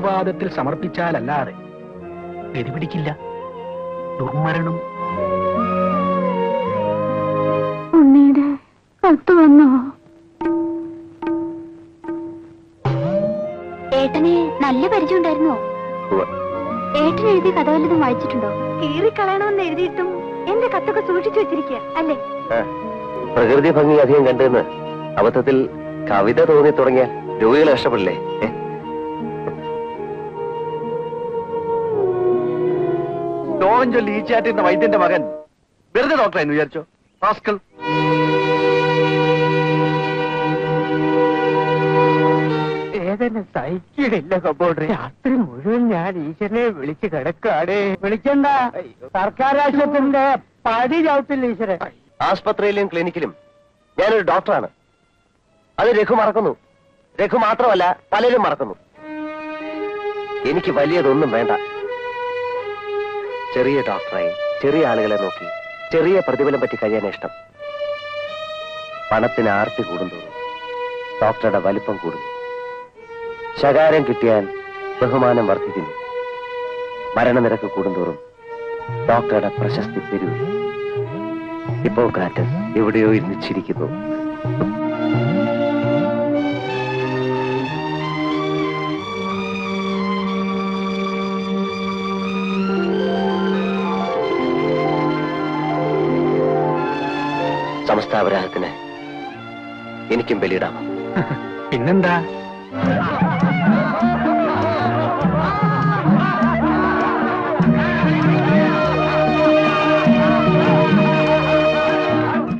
ഗുരുപാദത്തിൽ സമർപ്പിച്ചാലല്ലാതെ ഗതിപിടിക്കില്ല. ദുർമരണം. ഉണ്ണിയുടെ കത്ത് വന്നോ? ഏട്ടനെ നല്ല പരിചയം ഉണ്ടായിരുന്നോ? ഏട്ടൻ എഴുതിയ കഥ വല്ലതും വായിച്ചിട്ടുണ്ടോ? കീറിക്കളയണമെന്ന് എഴുതിയിട്ടും എന്റെ കത്തൊക്കെ സൂക്ഷിച്ചു വെച്ചിരിക്കുക അല്ലേ? പ്രകൃതി ഭംഗി അധികം കണ്ടെന്ന് അബദ്ധത്തിൽ കവിത തോന്നി തുടങ്ങിയ രോഗികളെ ഇഷ്ടപ്പെടില്ലേ? ലോകം ചൊല്ലി ഈച്ചാറ്റിരുന്ന വൈദ്യന്റെ മകൻ വെറുതെ ഡോക്ടറായിരുന്നു വിചാരിച്ചോ? റാസ്കൽ. വേദന സഹിക്കില്ല കബോർഡ്. രാത്രി മുഴുവൻ ഞാൻ ഈശ്വരനെ വിളിച്ച് കിടക്കാടേ. വിളിക്കണ്ട, സർക്കാർ ആശുപത്രിന്റെ പടി ചവിട്ടില്ല ഈശ്വരൻ. ആസ്പത്രിയിലും ക്ലിനിക്കിലും ഞാനൊരു ഡോക്ടറാണ്. അത് രഘു മറക്കുന്നു. രഘു മാത്രമല്ല, പലരും മറക്കുന്നു. എനിക്ക് വലിയതൊന്നും വേണ്ട. ചെറിയ ഡോക്ടറായി ചെറിയ ആളുകളെ നോക്കി ചെറിയ പ്രതിഫലം പറ്റി കഴിയാൻ ഇഷ്ടം. പണത്തിന് ആർത്തി കൂടുന്തോറും ഡോക്ടറുടെ വലിപ്പം കൂടുന്നു. ശകാരം കിട്ടിയാൽ ബഹുമാനം വർദ്ധിക്കുന്നു. മരണനിരക്ക് കൂടുന്തോറും ഡോക്ടറുടെ പ്രശസ്തി പെരുകുന്നു. ഹിപ്പോക്രാറ്റസ് എവിടെയോ ഇരുന്ന് ചിരിക്കുന്നു. സമസ്താപരാധത്തിന് എനിക്കും ബലിയിടാമോ? പിന്നെന്താ?